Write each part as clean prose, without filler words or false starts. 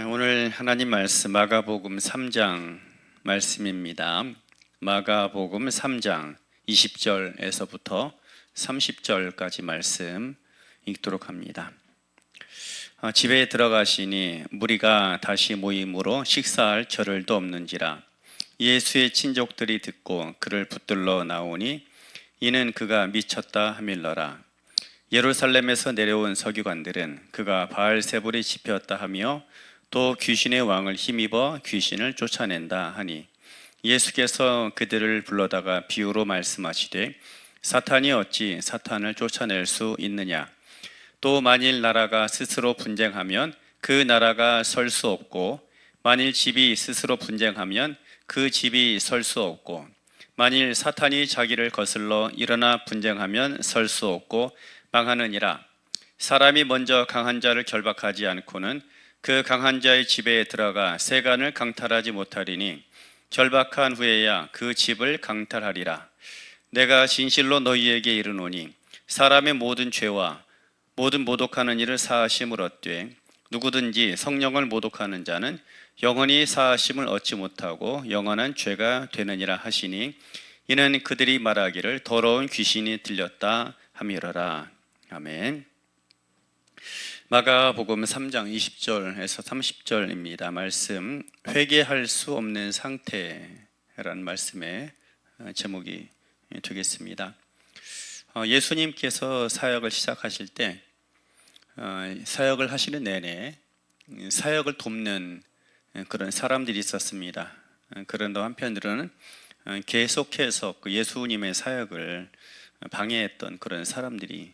오늘 하나님 말씀 마가복음 3장 말씀입니다. 마가복음 3장 20절에서부터 30절까지 말씀 읽도록 합니다. 집에 들어가시니 무리가 다시 모임으로 식사할 겨를도 없는지라. 예수의 친족들이 듣고 그를 붙들러 나오니 이는 그가 미쳤다 하밀러라. 예루살렘에서 내려온 서기관들은 그가 바알세불이 집혔다 하며 또 귀신의 왕을 힘입어 귀신을 쫓아낸다 하니 예수께서 그들을 불러다가 비유로 말씀하시되 사탄이 어찌 사탄을 쫓아낼 수 있느냐. 또 만일 나라가 스스로 분쟁하면 그 나라가 설 수 없고, 만일 집이 스스로 분쟁하면 그 집이 설 수 없고, 만일 사탄이 자기를 거슬러 일어나 분쟁하면 설 수 없고 망하느니라. 사람이 먼저 강한 자를 결박하지 않고는 그 강한 자의 집에 들어가 세간을 강탈하지 못하리니 결박한 후에야 그 집을 강탈하리라. 내가 진실로 너희에게 이르노니 사람의 모든 죄와 모든 모독하는 일을 사하심을 얻되 누구든지 성령을 모독하는 자는 영원히 사하심을 얻지 못하고 영원한 죄가 되느니라 하시니 이는 그들이 말하기를 더러운 귀신이 들렸다 함이러라. 아멘. 마가복음 3장 20절에서 30절입니다. 말씀, 회개할 수 없는 상태라는 말씀의 제목이 되겠습니다. 예수님께서 사역을 시작하실 때 사역을 하시는 내내 사역을 돕는 그런 사람들이 있었습니다. 그런데 한편으로는 계속해서 그 예수님의 사역을 방해했던 그런 사람들이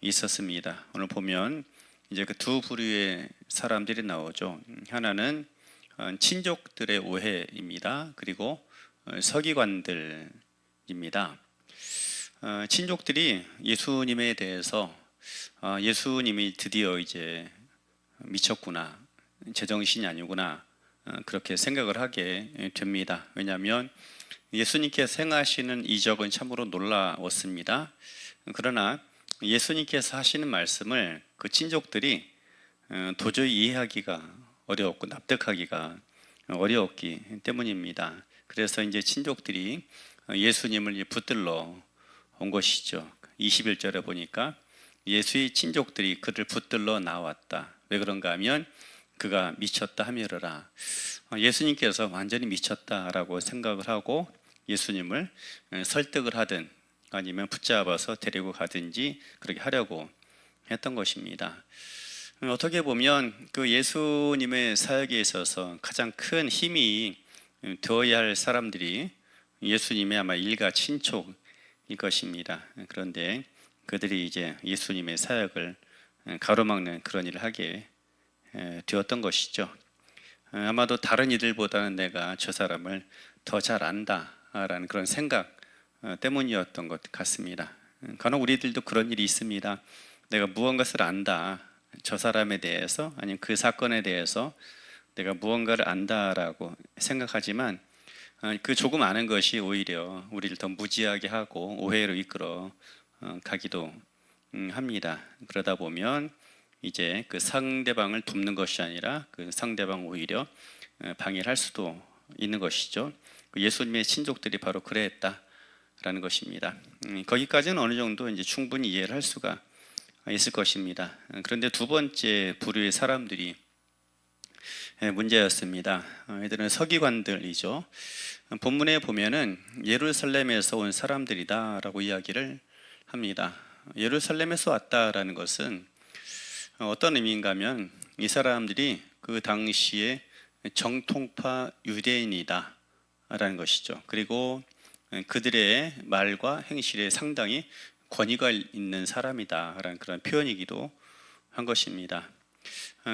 있었습니다. 오늘 보면 이제 그 두 부류의 사람들이 나오죠. 하나는 친족들의 오해입니다. 그리고 서기관들입니다. 친족들이 예수님에 대해서 예수님이 드디어 이제 미쳤구나, 제정신이 아니구나, 그렇게 생각을 하게 됩니다. 왜냐하면 예수님께서 행하시는 이적은 참으로 놀라웠습니다. 그러나 예수님께서 하시는 말씀을 그 친족들이 도저히 이해하기가 어려웠고 납득하기가 어려웠기 때문입니다. 그래서 이제 친족들이 예수님을 붙들러 온 것이죠. 21절에 보니까 예수의 친족들이 그를 붙들러 나왔다. 왜 그런가 하면 그가 미쳤다 하미르라. 예수님께서 완전히 미쳤다라고 생각을 하고 예수님을 설득을 하든 아니면 붙잡아서 데리고 가든지 그렇게 하려고 했던 것입니다. 어떻게 보면 그 예수님의 사역에 있어서 가장 큰 힘이 되어야 할 사람들이 예수님의 아마 일가 친족일 것입니다. 그런데 그들이 이제 예수님의 사역을 가로막는 그런 일을 하게 되었던 것이죠. 아마도 다른 이들보다는 내가 저 사람을 더 잘 안다라는 그런 생각 때문이었던 것 같습니다. 간혹 우리들도 그런 일이 있습니다. 내가 무언가를 안다, 저 사람에 대해서 아니면 그 사건에 대해서 내가 무언가를 안다라고 생각하지만 그 조금 아는 것이 오히려 우리를 더 무지하게 하고 오해로 이끌어 가기도 합니다. 그러다 보면 이제 그 상대방을 돕는 것이 아니라 그 상대방 오히려 방해를 할 수도 있는 것이죠. 예수님의 친족들이 바로 그랬다라는 것입니다. 거기까지는 어느 정도 이제 충분히 이해를 할 수가 있을 것입니다. 그런데 두 번째 부류의 사람들이 문제였습니다. 이들은 서기관들이죠. 본문에 보면은 예루살렘에서 온 사람들이다라고 이야기를 합니다. 예루살렘에서 왔다라는 것은 어떤 의미인가 하면 이 사람들이 그 당시에 정통파 유대인이다 라는 것이죠. 그리고 그들의 말과 행실에 상당히 권위가 있는 사람이다 라는 그런 표현이기도 한 것입니다.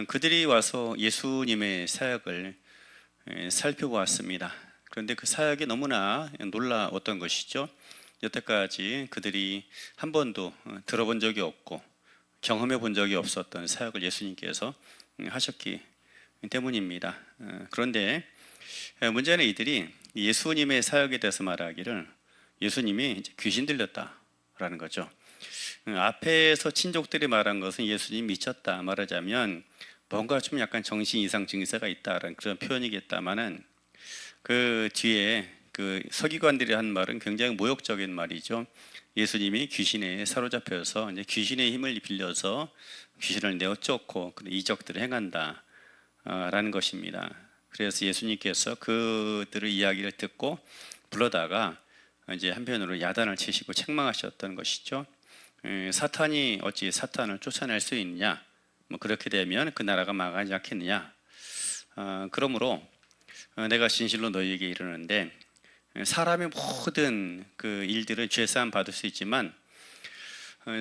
그들이 와서 예수님의 사역을 살펴보았습니다. 그런데 그 사역이 너무나 놀라웠던 것이죠. 여태까지 그들이 한 번도 들어본 적이 없고 경험해 본 적이 없었던 사역을 예수님께서 하셨기 때문입니다. 그런데 문제는 이들이 예수님의 사역에 대해서 말하기를 예수님이 귀신 들렸다라는 거죠. 앞에서 친족들이 말한 것은 예수님이 미쳤다 말하자면 뭔가 좀 약간 정신 이상 증세가 있다라는 그런 표현이겠다마는 그 뒤에 그 서기관들이 한 말은 굉장히 모욕적인 말이죠. 예수님이 귀신에 사로잡혀서 이제 귀신의 힘을 빌려서 귀신을 내어 쫓고 이적들을 행한다라는 것입니다. 그래서 예수님께서 그들의 이야기를 듣고 불러다가 이제 한편으로 야단을 치시고 책망하셨던 것이죠. 사탄이 어찌 사탄을 쫓아낼 수 있느냐? 뭐 그렇게 되면 그 나라가 망하지 않겠느냐? 그러므로 내가 진실로 너희에게 이르는데 사람의 모든 그 일들은 죄사함 받을 수 있지만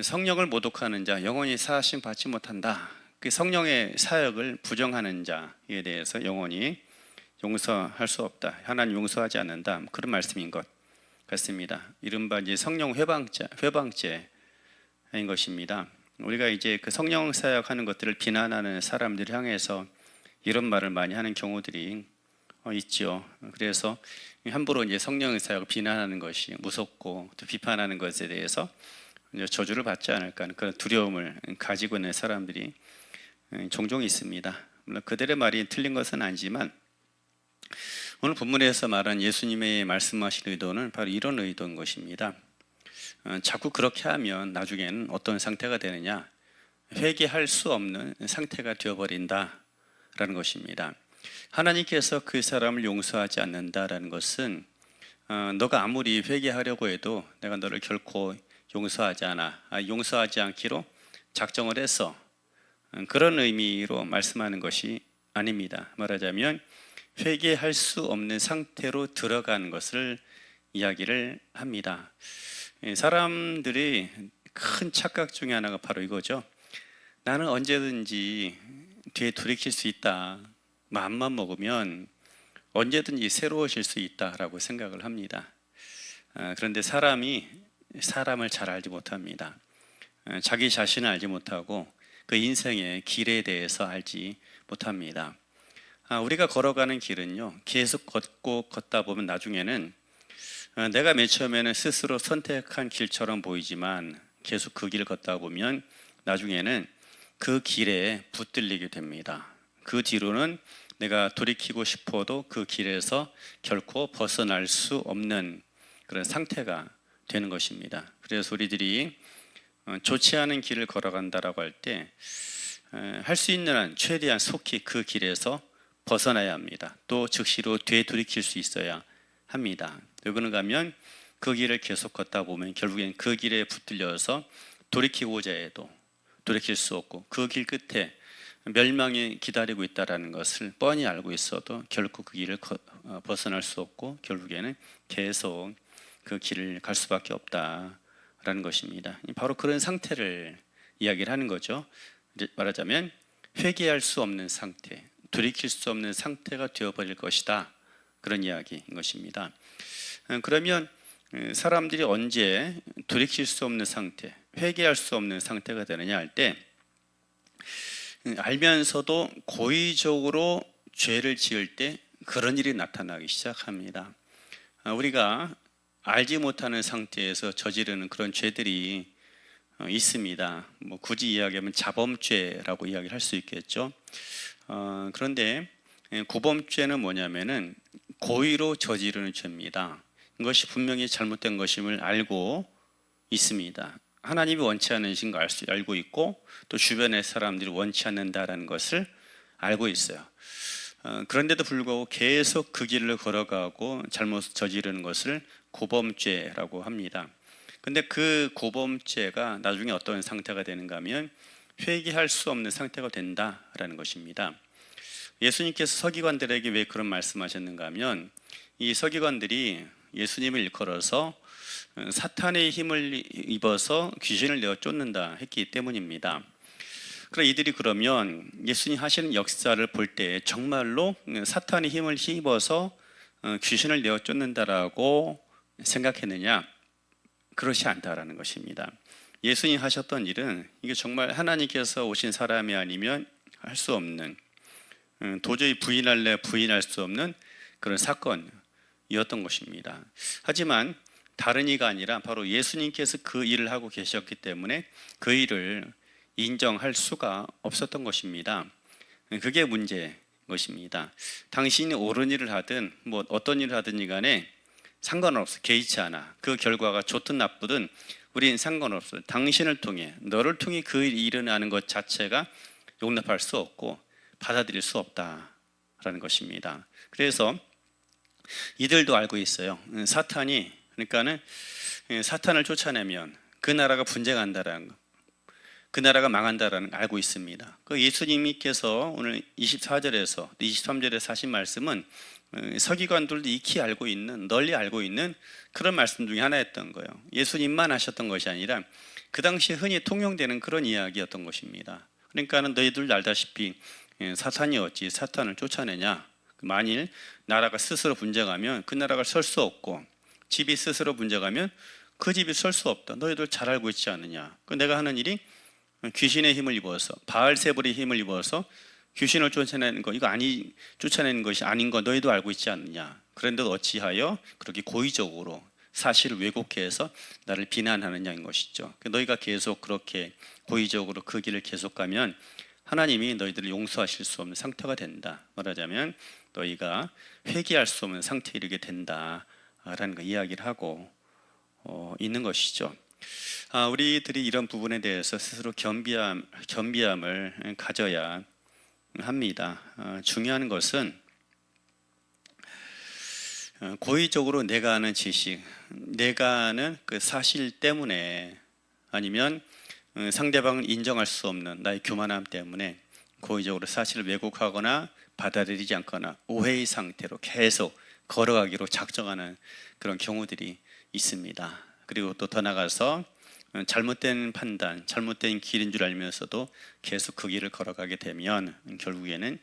성령을 모독하는 자 영원히 사하심 받지 못한다. 그 성령의 사역을 부정하는 자에 대해서 영원히 용서할 수 없다. 하나님 용서하지 않는다. 그런 말씀인 것 같습니다. 이른바 이제 성령 회방죄인 것입니다. 우리가 이제 그 성령 사역하는 것들을 비난하는 사람들을 향해서 이런 말을 많이 하는 경우들이 있죠. 그래서 함부로 이제 성령의 사역을 비난하는 것이 무섭고 또 비판하는 것에 대해서 저주를 받지 않을까 하는 그런 두려움을 가지고 있는 사람들이 종종 있습니다. 물론 그들의 말이 틀린 것은 아니지만 오늘 본문에서 말한 예수님의 말씀하신 의도는 바로 이런 의도인 것입니다. 자꾸 그렇게 하면 나중에는 어떤 상태가 되느냐? 회개할 수 없는 상태가 되어버린다라는 것입니다. 하나님께서 그 사람을 용서하지 않는다라는 것은 너가 아무리 회개하려고 해도 내가 너를 결코 용서하지 않아. 용서하지 않기로 작정을 해서 그런 의미로 말씀하는 것이 아닙니다. 말하자면 회개할 수 없는 상태로 들어가는 것을 이야기를 합니다. 사람들이 큰 착각 중에 하나가 바로 이거죠. 나는 언제든지 되돌이킬 수 있다. 마음만 먹으면 언제든지 새로워질 수 있다라고 생각을 합니다. 그런데 사람이 사람을 잘 알지 못합니다. 자기 자신을 알지 못하고 그 인생의 길에 대해서 알지 못합니다. 우리가 걸어가는 길은요, 계속 걷다 보면 나중에는 내가 맨 처음에는 스스로 선택한 길처럼 보이지만 계속 그 길을 걷다 보면 나중에는 그 길에 붙들리게 됩니다. 그 뒤로는 내가 돌이키고 싶어도 그 길에서 결코 벗어날 수 없는 그런 상태가 되는 것입니다. 그래서 우리들이 좋지 않은 길을 걸어간다라고 할 때 할 수 있는 한 최대한 속히 그 길에서 벗어나야 합니다. 또 즉시로 되돌이킬 수 있어야 합니다. 왜 그런가 하면 그 길을 계속 걷다 보면 결국엔 그 길에 붙들려서 돌이키고자 해도 돌이킬 수 없고 그 길 끝에 멸망이 기다리고 있다는 것을 뻔히 알고 있어도 결코 그 길을 벗어날 수 없고 결국에는 계속 그 길을 갈 수밖에 없다라는 것입니다. 바로 그런 상태를 이야기를 하는 거죠. 말하자면 회개할 수 없는 상태, 돌이킬 수 없는 상태가 되어버릴 것이다. 그런 이야기인 것입니다. 그러면 사람들이 언제 돌이킬 수 없는 상태, 회개할 수 없는 상태가 되느냐 할 때 알면서도 고의적으로 죄를 지을 때 그런 일이 나타나기 시작합니다. 우리가 알지 못하는 상태에서 저지르는 그런 죄들이 있습니다. 뭐 굳이 이야기하면 자범죄라고 이야기를 할 수 있겠죠. 그런데 구범죄는 뭐냐면은 고의로 저지르는 죄입니다. 이것이 분명히 잘못된 것임을 알고 있습니다. 하나님이 원치 않으신 걸 알고 있고 또 주변의 사람들이 원치 않는다라는 것을 알고 있어요. 그런데도 불구하고 계속 그 길을 걸어가고 잘못 저지르는 것을 고범죄라고 합니다. 근데 그 고범죄가 나중에 어떤 상태가 되는가 하면 회개할 수 없는 상태가 된다라는 것입니다. 예수님께서 서기관들에게 왜 그런 말씀하셨는가 하면 이 서기관들이 예수님을 일컬어서 사탄의 힘을 입어서 귀신을 내어 쫓는다 했기 때문입니다. 그럼 이들이 그러면 예수님 하시는 역사를 볼 때 정말로 사탄의 힘을 힘입어서 귀신을 내어 쫓는다라고 생각했느냐? 그렇지 않다라는 것입니다. 예수님 하셨던 일은 이게 정말 하나님께서 오신 사람이 아니면 할 수 없는, 도저히 부인할 수 없는 그런 사건이었던 것입니다. 하지만 다른 이가 아니라 바로 예수님께서 그 일을 하고 계셨기 때문에 그 일을 인정할 수가 없었던 것입니다. 그게 문제인 것입니다. 당신이 옳은 일을 하든 뭐 어떤 일을 하든지 간에 상관없어. 개의치 않아. 그 결과가 좋든 나쁘든 우리는 상관없어요. 당신을 통해, 너를 통해 그 일이 일어나는 것 자체가 용납할 수 없고 받아들일 수 없다라는 것입니다. 그래서 이들도 알고 있어요. 사탄이, 그러니까는 사탄을 쫓아내면 그 나라가 분쟁한다라는 거, 그 나라가 망한다라는 걸 알고 있습니다. 그 예수님께서 오늘 24절에서 23절에서 하신 말씀은 서기관들도 익히 알고 있는, 널리 알고 있는 그런 말씀 중에 하나였던 거예요. 예수님만 하셨던 것이 아니라 그 당시에 흔히 통용되는 그런 이야기였던 것입니다. 그러니까는 너희들 알다시피 사탄이 어찌 사탄을 쫓아내냐? 만일 나라가 스스로 분쟁하면 그 나라가 설 수 없고, 집이 스스로 분쟁하면 그 집이 설 수 없다. 너희들 잘 알고 있지 않느냐? 내가 하는 일이 귀신의 힘을 입어서, 바알세불의 힘을 입어서 귀신을 쫓아내는 거, 이거 쫓아내는 것이 아닌 거 너희도 알고 있지 않느냐? 그런데 어찌하여 그렇게 고의적으로 사실을 왜곡해서 나를 비난하느냐인 것이죠. 너희가 계속 그렇게 고의적으로 그 길을 계속 가면 하나님이 너희들을 용서하실 수 없는 상태가 된다. 말하자면 너희가 회개할 수 없는 상태에 이르게 된다라는 거 이야기를 하고 있는 것이죠. 우리들이 이런 부분에 대해서 스스로 겸비함을 가져야 합니다. 중요한 것은 고의적으로 내가 아는 지식, 내가 아는 그 사실 때문에, 아니면 상대방을 인정할 수 없는 나의 교만함 때문에 고의적으로 사실을 왜곡하거나 받아들이지 않거나 오해의 상태로 계속 걸어가기로 작정하는 그런 경우들이 있습니다. 그리고 또 더 나가서 잘못된 판단, 잘못된 길인 줄 알면서도 계속 그 길을 걸어가게 되면 결국에는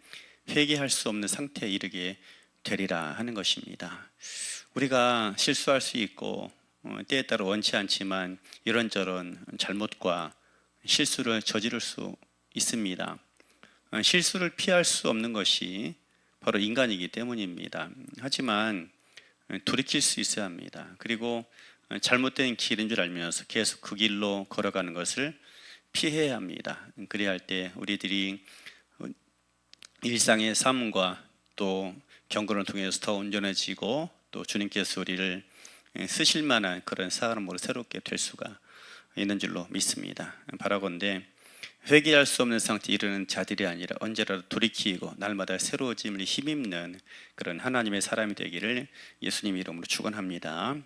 회개할 수 없는 상태에 이르게 되리라 하는 것입니다. 우리가 실수할 수 있고 때에 따라 원치 않지만 이런저런 잘못과 실수를 저지를 수 있습니다. 실수를 피할 수 없는 것이 바로 인간이기 때문입니다. 하지만 돌이킬 수 있어야 합니다. 그리고 잘못된 길인 줄 알면서 계속 그 길로 걸어가는 것을 피해야 합니다. 그래야 할 때 우리들이 일상의 삶과 또 경건을 통해서 더 온전해지고 또 주님께서 우리를 쓰실 만한 그런 사람으로 새롭게 될 수가 있는 줄로 믿습니다. 바라건대 회개할 수 없는 상태에 이르는 자들이 아니라 언제라도 돌이키고 날마다 새로워짐을 힘입는 그런 하나님의 사람이 되기를 예수님 이름으로 축원합니다.